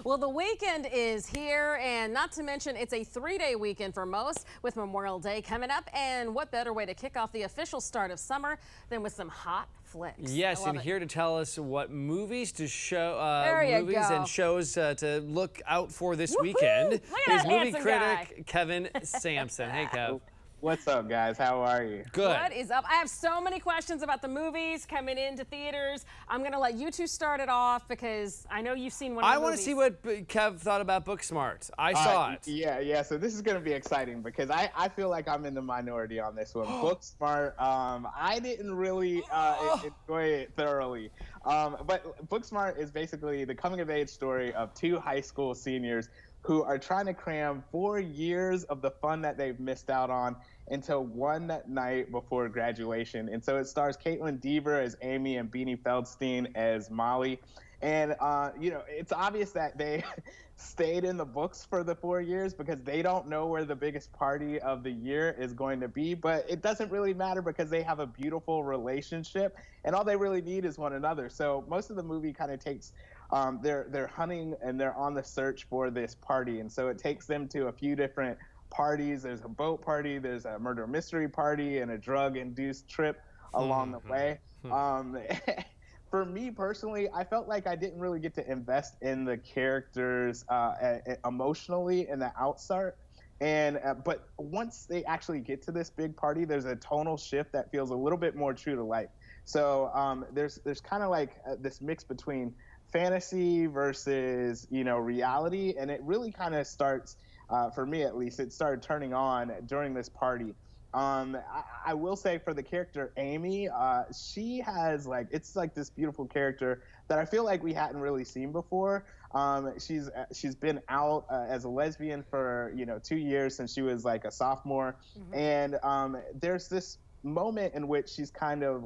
Well, the weekend is here, and not to mention it's a 3-day weekend for most, with Memorial Day coming up. And what better way to kick off the official start of summer than with some hot flicks? Yes, and here to tell us what movies to show, and shows to look out for this weekend is movie critic Kevin Sampson. Hey, Kev. What's up, guys? How are you? Good. What is up? I have so many questions about the movies coming into theaters. I'm going to let you two start it off because I know you've seen one of the movies. I want to see what Kev thought about Booksmart. I saw it. Yeah. So this is going to be exciting because I feel like I'm in the minority on this one. Booksmart, I didn't really enjoy it thoroughly. But Booksmart is basically the coming-of-age story of two high school seniors who are trying to cram 4 years of the fun that they've missed out on into one night before graduation. And so it stars Caitlin Dever as Amy and Beanie Feldstein as Molly. And, it's obvious that they stayed in the books for the 4 years because they don't know where the biggest party of the year is going to be. But it doesn't really matter because they have a beautiful relationship and all they really need is one another. So most of the movie kind of takes they're hunting and they're on the search for this party. And so it takes them to a few different parties. There's a boat party, there's a murder mystery party, and a drug-induced trip along the way. For me personally, I felt like I didn't really get to invest in the characters emotionally in the outstart. But once they actually get to this big party, there's a tonal shift that feels a little bit more true to life. So there's kind of like this mix between fantasy versus reality, and it really kind of starts for me at least, it started turning on during this party. I will say for the character Amy, she has it's like this beautiful character that I feel like we hadn't really seen before. She's been out as a lesbian for 2 years since she was like a sophomore, and there's this moment in which she's kind of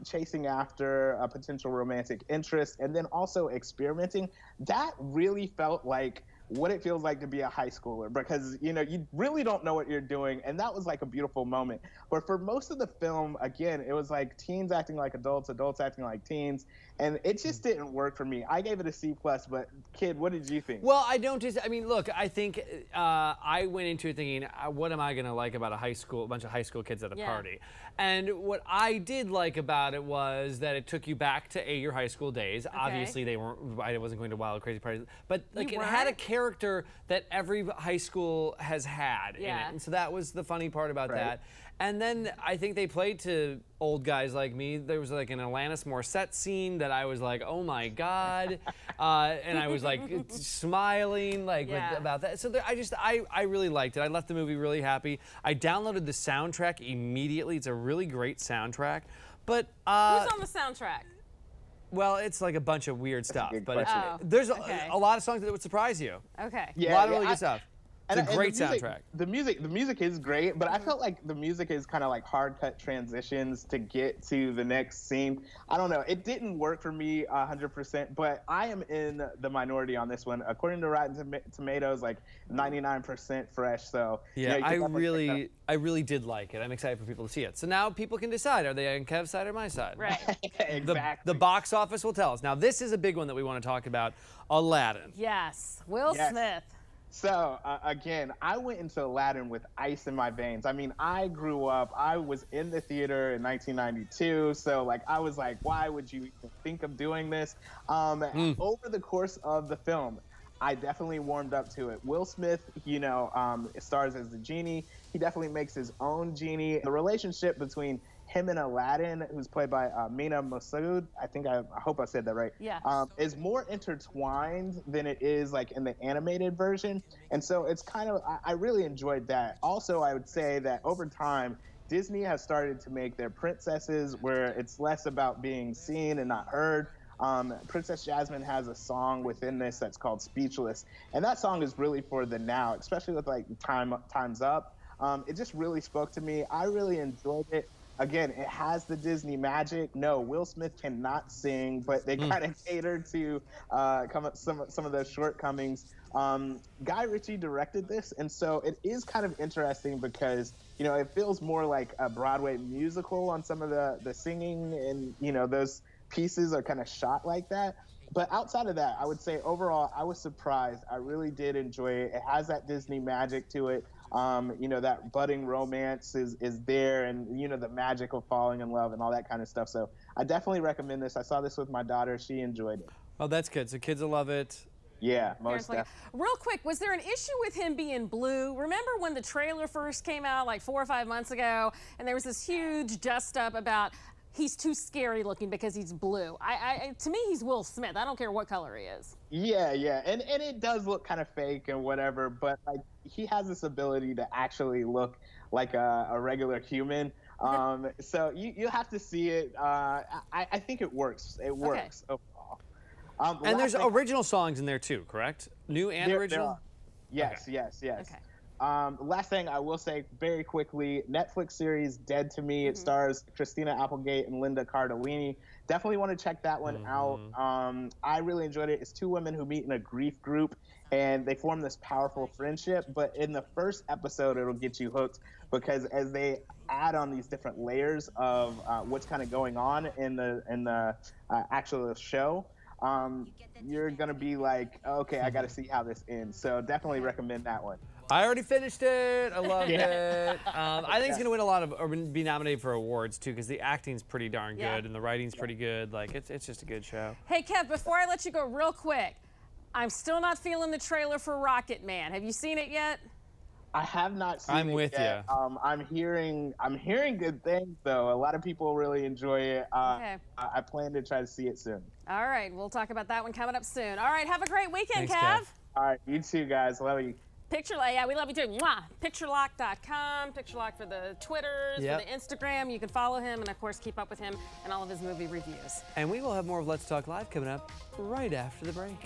chasing after a potential romantic interest and then also experimenting. That really felt like what it feels like to be a high schooler because you really don't know what you're doing, and that was like a beautiful moment. But for most of the film, again, it was like teens acting like adults, adults acting like teens, and it just didn't work for me. I gave it a C+, but kid, what did you think? Well, look, I think I went into it thinking, what am I going to like about a bunch of high school kids at a party? And what I did like about it was that it took you back to your high school days. Okay. Obviously, I wasn't going to wild, crazy parties, but it had a character that every high school has had in it. And so that was the funny part about that. And then I think they played to old guys like me. There was like an Alanis Morissette scene that I was like, oh my God. And I was like smiling about that. So I really liked it. I left the movie really happy. I downloaded the soundtrack immediately. It's a really great soundtrack. But who's on the soundtrack? Well, it's like a bunch of weird stuff, but there's a lot of songs that would surprise you. Okay. Yeah, a lot of really good stuff. It's a great soundtrack. The music is great, but I felt like the music is kind of like hard cut transitions to get to the next scene. I don't know. It didn't work for me 100%, but I am in the minority on this one. According to Rotten Tomatoes, like 99% fresh. So yeah, I really did like it. I'm excited for people to see it. So now people can decide: are they on Kev's side or my side? Right. Exactly. The box office will tell us. Now this is a big one that we want to talk about: Aladdin. Yes, Will Smith. So, again, I went into Aladdin with ice in my veins. I mean, I grew up, I was in the theater in 1992, so, I was like, why would you even think of doing this? Over the course of the film, I definitely warmed up to it. Will Smith, stars as the genie. He definitely makes his own genie. The relationship between him and Aladdin, who's played by Mina Massoud, I hope I said that right, is more intertwined than it is in the animated version. And so it's I really enjoyed that. Also, I would say that over time, Disney has started to make their princesses where it's less about being seen and not heard. Princess Jasmine has a song within this that's called Speechless. And that song is really for the now, especially with Time's Up. It just really spoke to me. I really enjoyed it. Again, it has the Disney magic. No, Will Smith cannot sing, but they kind of cater to some of those shortcomings. Guy Ritchie directed this, and so it is kind of interesting because, it feels more like a Broadway musical on some of the singing, and, those pieces are kind of shot like that. But outside of that, I would say overall, I was surprised. I really did enjoy it. It has that Disney magic to it. That budding romance is there, and the magic of falling in love and all that kind of stuff. So I definitely recommend this. I saw this with my daughter. She enjoyed it. Oh, that's good. So kids will love it. Yeah, most definitely. Real quick, was there an issue with him being blue? Remember when the trailer first came out like 4 or 5 months ago, and there was this huge dust up about he's too scary looking because he's blue. To me, he's Will Smith. I don't care what color he is. Yeah, and it does look kind of fake and whatever, but like he has this ability to actually look like a regular human. So you have to see it. I think it works. It works overall. And there's original songs in there too, correct? New and original? Yes, okay. yes. Okay. Last thing I will say very quickly, Netflix series Dead to Me. It stars Christina Applegate and Linda Cardellini. Definitely want to check that one out. I really enjoyed it. It's two women who meet in a grief group, and they form this powerful friendship. But in the first episode, it'll get you hooked because as they add on these different layers of what's kind of going on in the actual show, you're gonna be like, okay, I got to see how this ends. So definitely recommend that one. I already finished it. I loved it. I think it's gonna win a lot of, or be nominated for awards too, because the acting's pretty darn good and the writing's pretty good. Like it's just a good show. Hey Kev, before I let you go, real quick, I'm still not feeling the trailer for Rocket Man. Have you seen it yet? I have not seen I'm it with yet. you. I'm hearing good things though. A lot of people really enjoy it. Okay. I plan to try to see it soon. All right, we'll talk about that one coming up soon. All right, have a great weekend, Thanks, Kev. Kev. All right, you too, guys. Love you. Yeah, we love you too. Mwah. Picturelock.com, Picturelock for the Twitters, for the Instagram. You can follow him and, of course, keep up with him and all of his movie reviews. And we will have more of Let's Talk Live coming up right after the break.